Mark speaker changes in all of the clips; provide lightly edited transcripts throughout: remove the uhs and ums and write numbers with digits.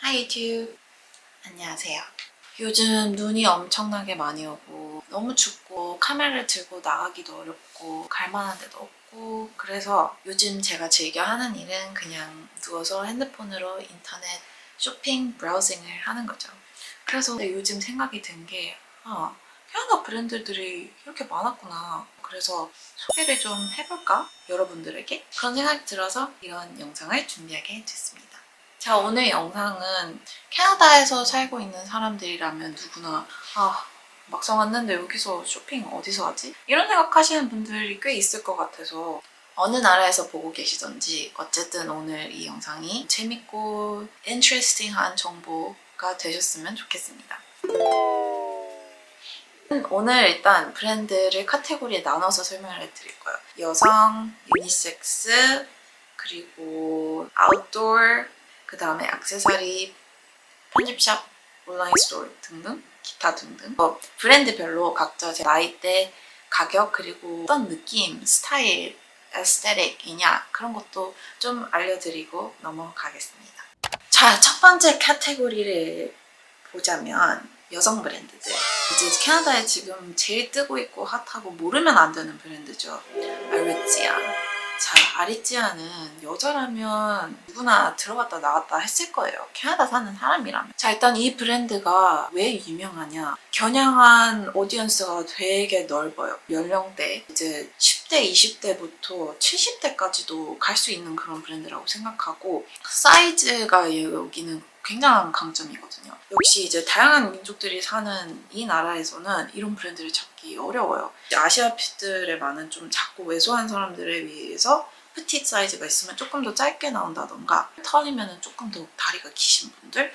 Speaker 1: Hi YouTube! 안녕하세요. 요즘 눈이 엄청나게 많이 오고 너무 춥고 카메라를 들고 나가기도 어렵고 갈 만한 데도 없고 그래서 요즘 제가 즐겨 하는 일은 그냥 누워서 핸드폰으로 인터넷 쇼핑 브라우징을 하는 거죠. 그래서 요즘 생각이 든 게 캐나다 브랜드들이 이렇게 많았구나. 그래서 소개를 좀 해볼까? 여러분들에게? 그런 생각이 들어서 이런 영상을 준비하게 됐습니다. 자, 오늘 영상은 캐나다에서 살고 있는 사람들이라면 누구나 막상 왔는데 여기서 쇼핑 어디서 하지? 이런 생각하시는 분들이 꽤 있을 것 같아서 어느 나라에서 보고 계시던지 어쨌든 오늘 이 영상이 재밌고 interesting한 정보가 되셨으면 좋겠습니다. 오늘 일단 브랜드를 카테고리에 나눠서 설명을 해드릴 거예요. 여성, 유니섹스, 그리고 아웃도어, 그 다음에 액세서리, 편집샵, 온라인 스토어 등등 기타 등등 브랜드별로 각자 제 나이대, 가격, 그리고 어떤 느낌, 스타일, 에스테틱이냐 그런 것도 좀 알려드리고 넘어가겠습니다. 자, 첫 번째 카테고리를 보자면 여성 브랜드들. 이제 캐나다에 지금 제일 뜨고 있고 핫하고 모르면 안 되는 브랜드죠. 아리찌아. 자, 아리찌아는 여자라면 누구나 들어갔다 나갔다 했을 거예요. 캐나다 사는 사람이라면. 자, 일단 이 브랜드가 왜 유명하냐. 겨냥한 오디언스가 되게 넓어요. 연령대 이제 10대, 20대부터 70대까지도 갈 수 있는 그런 브랜드라고 생각하고 사이즈가 여기는 굉장한 강점이거든요. 역시 이제 다양한 민족들이 사는 이 나라에서는 이런 브랜드를 찾기 어려워요. 아시아들의 많은 좀 작고 왜소한 사람들을 위해서 프티트 사이즈가 있으면 조금 더 짧게 나온다던가 털이면 조금 더 다리가 기신 분들을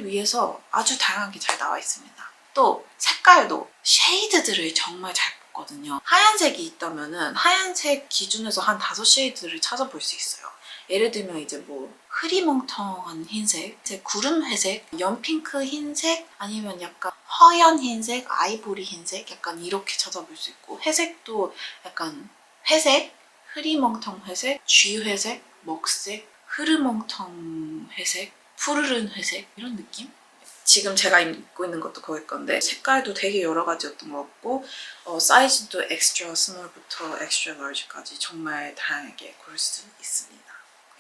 Speaker 1: 위해서 아주 다양하게 잘 나와 있습니다. 또 색깔도 쉐이드들을 정말 잘 뽑거든요. 하얀색이 있다면은 하얀색 기준에서 한 5쉐이드를 찾아볼 수 있어요. 예를 들면 이제 뭐 흐리멍텅한 흰색, 구름 회색, 연핑크 흰색, 아니면 약간 허연 흰색, 아이보리 흰색 약간 이렇게 찾아볼 수 있고 회색도 약간 회색, 흐리멍텅 회색, 쥐회색, 먹색, 흐르멍텅 회색, 푸르른 회색 이런 느낌? 지금 제가 입고 있는 것도 거기 건데 색깔도 되게 여러 가지였던 것 같고 사이즈도 엑스트라 스몰부터 엑스트라 라지까지 정말 다양하게 고를 수 있습니다.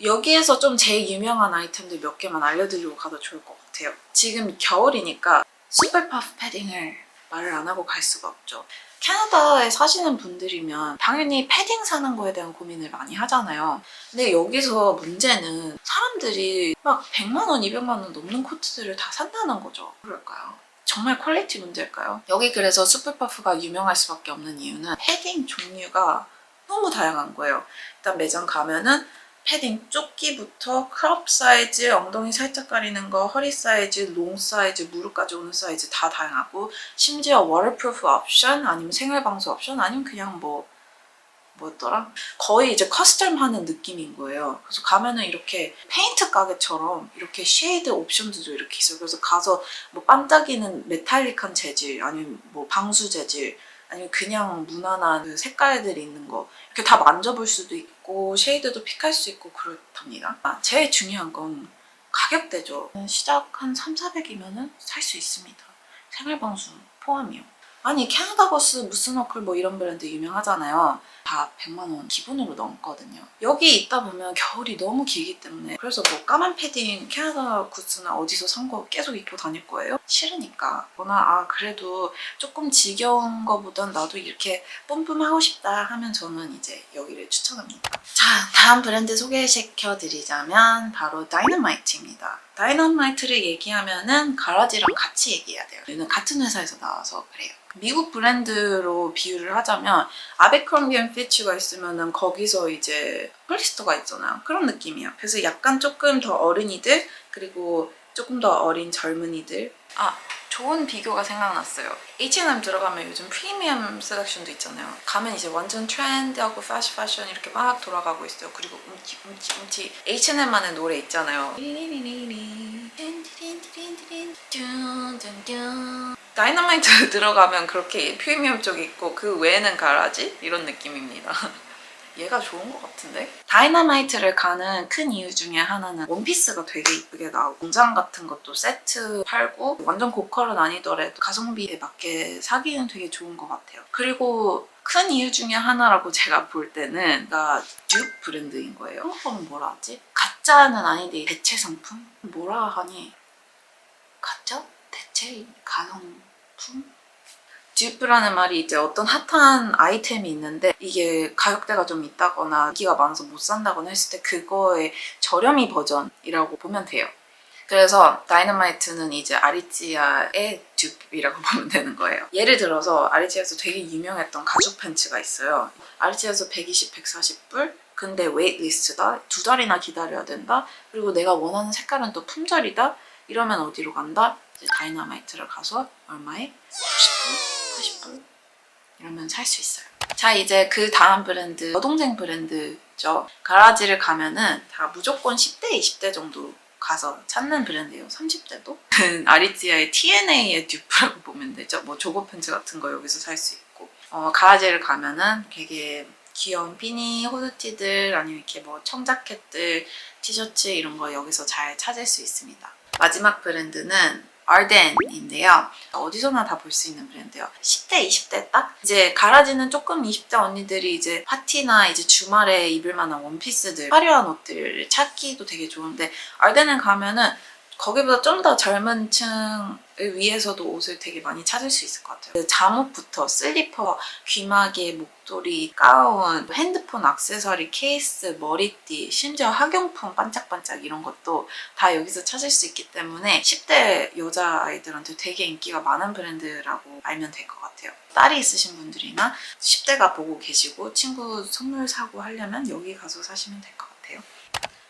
Speaker 1: 여기에서 좀 제일 유명한 아이템들 몇 개만 알려드리고 가도 좋을 것 같아요. 지금 겨울이니까 슈퍼퍼프 패딩을 말을 안 하고 갈 수가 없죠. 캐나다에 사시는 분들이면 당연히 패딩 사는 거에 대한 고민을 많이 하잖아요. 근데 여기서 문제는 사람들이 막 100만 원, 200만 원 넘는 코트들을 다 산다는 거죠. 그럴까요? 정말 퀄리티 문제일까요? 여기 그래서 슈퍼퍼프가 유명할 수밖에 없는 이유는 패딩 종류가 너무 다양한 거예요. 일단 매장 가면은 패딩 조끼부터 크롭 사이즈, 엉덩이 살짝 가리는 거, 허리 사이즈, 롱 사이즈, 무릎까지 오는 사이즈 다 다양하고 심지어 워터프루프 옵션, 아니면 생활방수 옵션, 아니면 그냥 뭐였더라? 거의 이제 커스텀 하는 느낌인 거예요. 그래서 가면은 이렇게 페인트 가게처럼 이렇게 쉐이드 옵션들도 이렇게 있어요. 그래서 가서 뭐 반짝이는 메탈릭한 재질, 아니면 뭐 방수 재질, 아니면 그냥 무난한 그 색깔들이 있는 거 이렇게 다 만져볼 수도 있고 쉐이드도 픽할 수 있고 그렇답니다. 제일 중요한 건 가격대죠. 시작 한 3,400이면은 살 수 있습니다. 생활방수 포함이요. 아니 캐나다 버스 무스너클 뭐 이런 브랜드 유명하잖아요. 다 100만 원 기본으로 넘거든요. 여기 있다 보면 겨울이 너무 길기 때문에 그래서 뭐 까만 패딩 캐나다 구스나 어디서 산 거 계속 입고 다닐 거예요? 싫으니까. 뭐나 그래도 조금 지겨운 거보단 나도 이렇게 뿜뿜하고 싶다 하면 저는 이제 여기를 추천합니다. 자, 다음 브랜드 소개시켜드리자면 바로 다이너마이트입니다. 다이너마이트를 얘기하면은 가라지랑 같이 얘기해야 돼요. 얘는 같은 회사에서 나와서 그래요. 미국 브랜드로 비유를 하자면 아베크롬비 앤 피치가 있으면은 거기서 이제 폴리스터가 있잖아요. 그런 느낌이에요. 그래서 약간 조금 더 어른이들, 그리고 조금 더 어린 젊은이들. 좋은 비교가 생각났어요. H&M 들어가면 요즘 프리미엄 셀렉션도 있잖아요. 가면 이제 완전 트렌드하고 패션 이렇게 막 돌아가고 있어요. 그리고 움티 H&M만의 노래 있잖아요. 다이너마이트 들어가면 그렇게 프리미엄 쪽이 있고 그 외에는 가라지? 이런 느낌입니다. 얘가 좋은 것 같은데? 다이너마이트를 가는 큰 이유 중에 하나는 원피스가 되게 이쁘게 나오고 공장 같은 것도 세트 팔고 완전 고퀄은 아니더라도 가성비에 맞게 사기는 되게 좋은 것 같아요. 그리고 큰 이유 중에 하나라고 제가 볼 때는 듀 브랜드인 거예요. 한국어는 뭐라 하지? 가짜는 아닌데 대체 상품? 뭐라 하니? 가짜? 대체? 가성품? 듀프라는 말이 이제 어떤 핫한 아이템이 있는데 이게 가격대가 좀 있다거나 인기가 많아서 못 산다거나 했을 때 그거의 저렴이 버전이라고 보면 돼요. 그래서 다이너마이트는 이제 아리찌아의 듀프이라고 보면 되는 거예요. 예를 들어서 아리찌아에서 되게 유명했던 가죽 팬츠가 있어요. 아리찌아에서 120, 140불? 근데 웨이트리스트다? 2달이나 기다려야 된다? 그리고 내가 원하는 색깔은 또 품절이다? 이러면 어디로 간다? 이제 다이너마이트를 가서 얼마에? 60불? 80불? 이러면 살 수 있어요. 자, 이제 그 다음 브랜드, 여동생 브랜드죠. 가라지를 가면은 다 무조건 10대, 20대 정도 가서 찾는 브랜드예요. 30대도? 아리찌아의 TNA의 듀프라고 보면 되죠. 뭐 조거 팬츠 같은 거 여기서 살 수 있고. 가라지를 가면은 되게 귀여운 비니, 후드티들 아니면 이렇게 뭐 청자켓들, 티셔츠 이런 거 여기서 잘 찾을 수 있습니다. 마지막 브랜드는 알덴인데요. 어디서나 다 볼 수 있는 브랜드예요. 10대, 20대 딱? 이제 가라지는 조금 20대 언니들이 이제 파티나 이제 주말에 입을 만한 원피스들, 화려한 옷들을 찾기도 되게 좋은데 알덴을 가면은 거기보다 좀 더 젊은 층을 위해서도 옷을 되게 많이 찾을 수 있을 것 같아요. 잠옷부터 슬리퍼, 귀마개, 목도리, 가운, 핸드폰, 액세서리, 케이스, 머리띠, 심지어 학용품 반짝반짝 이런 것도 다 여기서 찾을 수 있기 때문에 10대 여자아이들한테 되게 인기가 많은 브랜드라고 알면 될 것 같아요. 딸이 있으신 분들이나 10대가 보고 계시고 친구 선물 사고 하려면 여기 가서 사시면 될 것 같아요.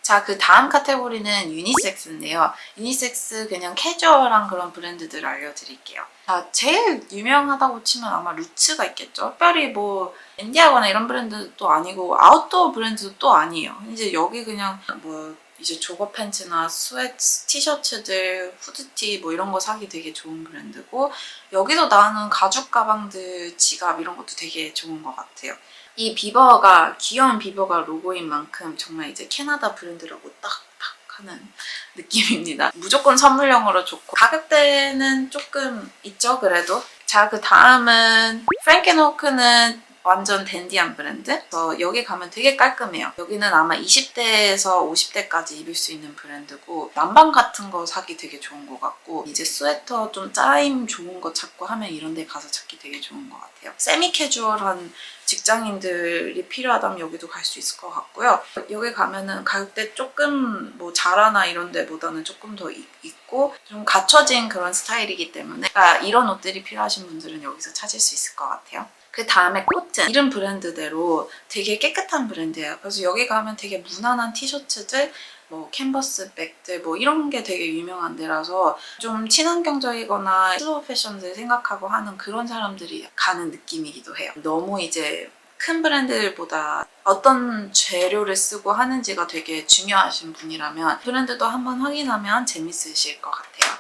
Speaker 1: 자, 그 다음 카테고리는 유니섹스인데요. 유니섹스 그냥 캐주얼한 그런 브랜드들을 알려드릴게요. 자, 제일 유명하다고 치면 아마 루츠가 있겠죠. 특별히 뭐 인디아거나 이런 브랜드도 아니고 아웃도어 브랜드도 또 아니에요. 이제 여기 그냥 뭐 이제 조거 팬츠나 스웨트 티셔츠들, 후드티 뭐 이런 거 사기 되게 좋은 브랜드고 여기서 나오는 가죽 가방들, 지갑 이런 것도 되게 좋은 것 같아요. 이 비버가 귀여운 비버가 로고인 만큼 정말 이제 캐나다 브랜드라고 딱딱 하는 느낌입니다. 무조건 선물용으로 좋고 가격대는 조금 있죠 그래도. 자, 그 다음은 프랭켄호크는 완전 댄디한 브랜드. 그래서 여기 가면 되게 깔끔해요. 여기는 아마 20대에서 50대까지 입을 수 있는 브랜드고 남방 같은 거 사기 되게 좋은 것 같고 이제 스웨터 좀 짜임 좋은 거 찾고 하면 이런 데 가서 찾기 되게 좋은 것 같아요. 세미 캐주얼한 직장인들이 필요하다면 여기도 갈 수 있을 것 같고요. 여기 가면은 가격대 조금 뭐 자라나 이런 데보다는 조금 더 있고 좀 갖춰진 그런 스타일이기 때문에 이런 옷들이 필요하신 분들은 여기서 찾을 수 있을 것 같아요. 그 다음에 코튼. 이름 브랜드대로 되게 깨끗한 브랜드예요. 그래서 여기 가면 되게 무난한 티셔츠들, 뭐 캔버스 백들 뭐 이런 게 되게 유명한 데라서 좀 친환경적이거나 슬로우 패션을 생각하고 하는 그런 사람들이 가는 느낌이기도 해요. 너무 이제 큰 브랜드보다 어떤 재료를 쓰고 하는지가 되게 중요하신 분이라면 브랜드도 한번 확인하면 재밌으실 것 같아요.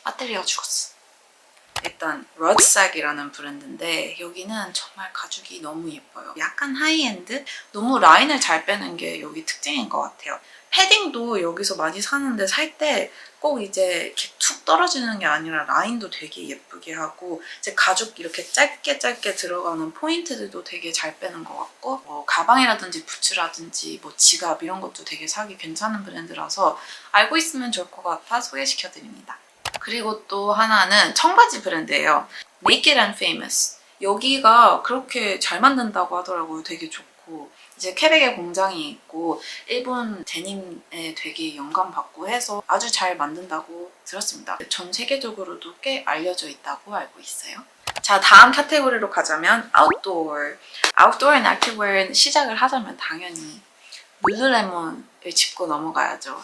Speaker 1: 배터리가 죽었어. 일단 러드삭이라는 브랜드인데 여기는 정말 가죽이 너무 예뻐요. 약간 하이엔드? 너무 라인을 잘 빼는 게 여기 특징인 것 같아요. 패딩도 여기서 많이 사는데 살 때 꼭 이제 이렇게 툭 떨어지는 게 아니라 라인도 되게 예쁘게 하고 이제 가죽 이렇게 짧게 들어가는 포인트들도 되게 잘 빼는 것 같고 뭐 가방이라든지 부츠라든지 뭐 지갑 이런 것도 되게 사기 괜찮은 브랜드라서 알고 있으면 좋을 것 같아 소개시켜드립니다. 그리고 또 하나는 청바지 브랜드예요. Naked and Famous. 여기가 그렇게 잘 만든다고 하더라고요. 되게 좋고 이제 퀘벡에 공장이 있고 일본 데님에 되게 영감받고 해서 아주 잘 만든다고 들었습니다. 전 세계적으로도 꽤 알려져 있다고 알고 있어요. 자, 다음 카테고리로 가자면 아웃도어. 아웃도어 앤 액티브웨어는 시작을 하자면 당연히 룰루레몬을 짚고 넘어가야죠.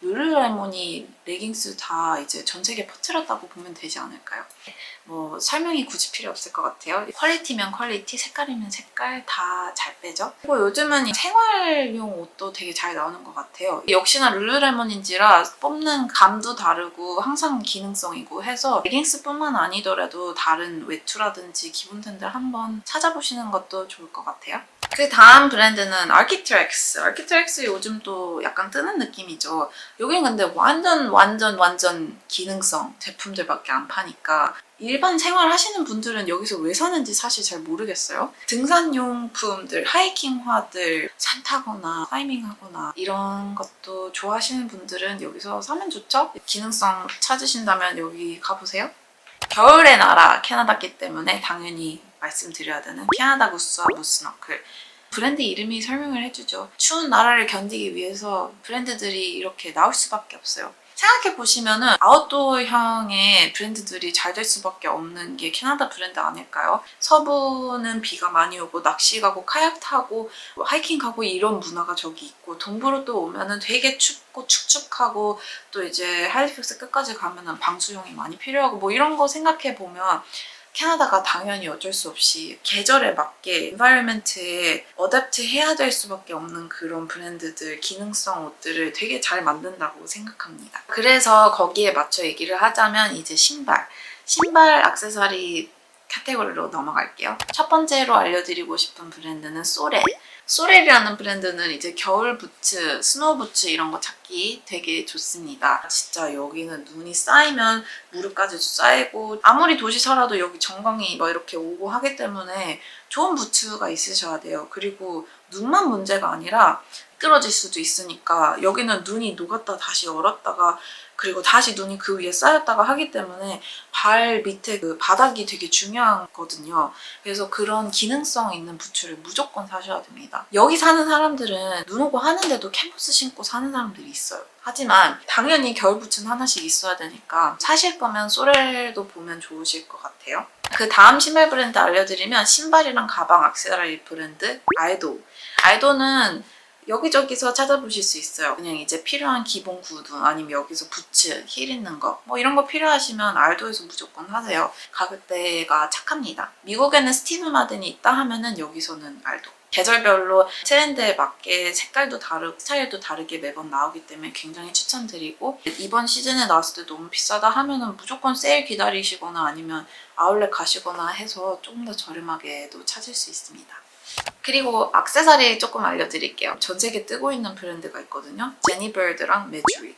Speaker 1: 룰루레몬이 레깅스 다 이제 전 세계에 퍼뜨렸다고 보면 되지 않을까요? 뭐 설명이 굳이 필요 없을 것 같아요. 퀄리티면 퀄리티, 색깔이면 색깔 다 잘 빼죠. 그리고 요즘은 생활용 옷도 되게 잘 나오는 것 같아요. 역시나 룰루레몬인지라 뽑는 감도 다르고 항상 기능성이고 해서 레깅스뿐만 아니더라도 다른 외투라든지 기본템들 한번 찾아보시는 것도 좋을 것 같아요. 그 다음 브랜드는 아키트렉스. 아키트렉스 요즘 또 약간 뜨는 느낌이죠. 여긴 근데 완전 기능성 제품들밖에 안 파니까 일반 생활 하시는 분들은 여기서 왜 사는지 사실 잘 모르겠어요. 등산용품들, 하이킹화들, 산 타거나 클라이밍하거나 이런 것도 좋아하시는 분들은 여기서 사면 좋죠? 기능성 찾으신다면 여기 가보세요. 겨울의 나라 캐나다기 때문에 당연히 말씀드려야 되는 캐나다 구스와 무스너클. 브랜드 이름이 설명을 해주죠. 추운 나라를 견디기 위해서 브랜드들이 이렇게 나올 수밖에 없어요. 생각해보시면은 아웃도어형의 브랜드들이 잘 될 수밖에 없는 게 캐나다 브랜드 아닐까요? 서부는 비가 많이 오고 낚시 가고 카약 타고 하이킹 가고 이런 문화가 저기 있고 동부로 또 오면은 되게 춥고 축축하고 또 이제 할리팩스 끝까지 가면은 방수용이 많이 필요하고 뭐 이런 거 생각해보면 캐나다가 당연히 어쩔 수 없이 계절에 맞게 environment에 어댑트 해야 될 수밖에 없는 그런 브랜드들, 기능성 옷들을 되게 잘 만든다고 생각합니다. 그래서 거기에 맞춰 얘기를 하자면 이제 신발, 액세서리 카테고리로 넘어갈게요. 첫 번째로 알려드리고 싶은 브랜드는 소렐. 소렐이라는 브랜드는 이제 겨울 부츠, 스노우 부츠 이런 거 찾기 되게 좋습니다. 진짜 여기는 눈이 쌓이면 무릎까지도 쌓이고 아무리 도시 살아도 여기 전광이 막 이렇게 오고 하기 때문에 좋은 부츠가 있으셔야 돼요. 그리고 눈만 문제가 아니라 미끄러질 수도 있으니까 여기는 눈이 녹았다 다시 얼었다가 그리고 다시 눈이 그 위에 쌓였다가 하기 때문에 발 밑에 그 바닥이 되게 중요하거든요. 그래서 그런 기능성 있는 부츠를 무조건 사셔야 됩니다. 여기 사는 사람들은 눈 오고 하는데도 캔버스 신고 사는 사람들이 있어요. 하지만 당연히 겨울 부츠는 하나씩 있어야 되니까 사실 거면 소렐도 보면 좋으실 것 같아요. 그 다음 신발 브랜드 알려드리면 신발이랑 가방, 액세서리 브랜드 알도. 알도는 여기저기서 찾아보실 수 있어요. 그냥 이제 필요한 기본 구두 아니면 여기서 부츠, 힐 있는 거 뭐 이런 거 필요하시면 알도에서 무조건 사세요. 가격대가 착합니다. 미국에는 스티브 마든이 있다 하면은 여기서는 알도. 계절별로 트렌드에 맞게 색깔도 다르고 스타일도 다르게 매번 나오기 때문에 굉장히 추천드리고 이번 시즌에 나왔을 때 너무 비싸다 하면은 무조건 세일 기다리시거나 아니면 아울렛 가시거나 해서 조금 더 저렴하게도 찾을 수 있습니다. 그리고 액세서리 조금 알려드릴게요. 전 세계 뜨고 있는 브랜드가 있거든요. 제니버드랑 메주리.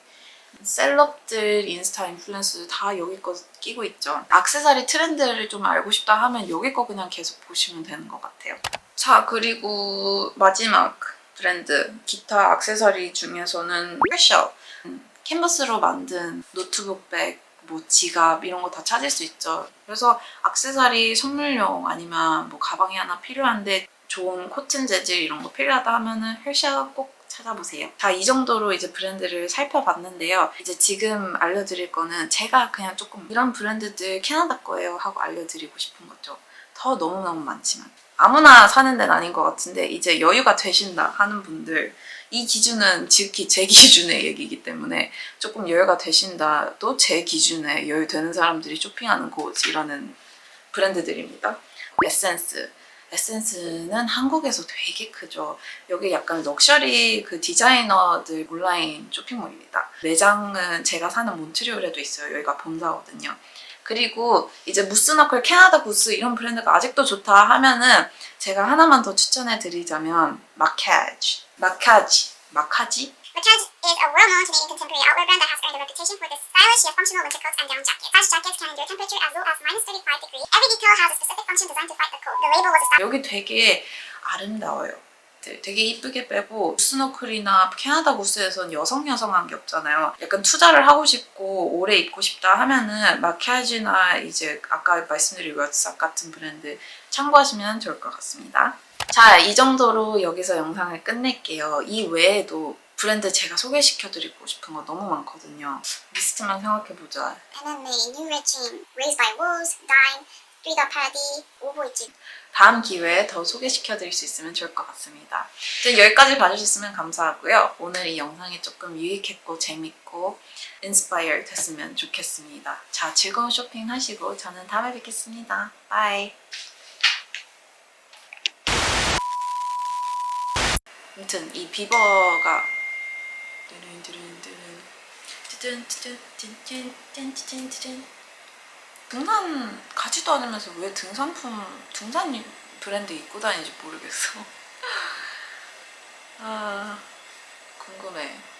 Speaker 1: 셀럽들, 인스타 인플루언서들 다 여기 거 끼고 있죠. 액세서리 트렌드를 좀 알고 싶다 하면 여기 거 그냥 계속 보시면 되는 것 같아요. 자, 그리고 마지막 브랜드 기타 액세서리 중에서는 헬샤. 캔버스로 만든 노트북백, 뭐 지갑 이런 거 다 찾을 수 있죠. 그래서 액세서리 선물용 아니면 뭐 가방이 하나 필요한데 좋은 코튼 재질 이런 거 필요하다 하면은 헬샤 꼭 찾아보세요. 자, 이 정도로 이제 브랜드를 살펴봤는데요. 이제 지금 알려드릴 거는 제가 그냥 조금 이런 브랜드들 캐나다 거예요 하고 알려드리고 싶은 거죠. 더 너무너무 많지만 아무나 사는 데는 아닌 것 같은데 이제 여유가 되신다 하는 분들 이 기준은 지극히 제 기준의 얘기이기 때문에 조금 여유가 되신다 또 제 기준에 여유 되는 사람들이 쇼핑하는 곳이라는 브랜드들입니다. 에센스는 한국에서 되게 크죠. 여기 약간 럭셔리 그 디자이너들 온라인 쇼핑몰입니다. 매장은 제가 사는 몬트리올에도 있어요. 여기가 본사거든요. 그리고 이제 무스너클, 캐나다 구스 이런 브랜드가 아직도 좋다 하면은 제가 하나만 더 추천해 드리자면 마카지.
Speaker 2: Macaj is a well-known Canadian contemporary outwear brand that has earned a reputation for its stylish yet functional winter coats and down jackets. Such jackets can endure temperature as low as -35 degrees. Every detail has a specific function designed to fight the cold. The label was established.
Speaker 1: 여기 되게 아름다워요. 되게 이쁘게 빼고 스노클이나 캐나다 구스에선 여성한 게 없잖아요. 약간 투자를 하고 싶고 오래 입고 싶다 하면은 마키아지나 이제 아까 말씀드린 왓츠업 같은 브랜드 참고하시면 좋을 것 같습니다. 자, 이 정도로 여기서 영상을 끝낼게요. 이 외에도 브랜드 제가 소개시켜드리고 싶은 거 너무 많거든요. 리스트만 생각해보자.
Speaker 2: MMA, New Regime, Raised by Wolves, Dime, 3 Party, 오버이지.
Speaker 1: 다음 기회에 더 소개시켜드릴 수 있으면 좋을 것 같습니다. 여기까지 봐주셨으면 감사하고요. 오늘 이 영상이 조금 유익했고 재밌고 인스파이어 됐으면 좋겠습니다. 자, 즐거운 쇼핑 하시고 저는 다음에 뵙겠습니다. 바이. 아무튼 이 비버가 등산 가지도 않으면서 왜 등산 브랜드 입고 다니는지 모르겠어. 아, 궁금해.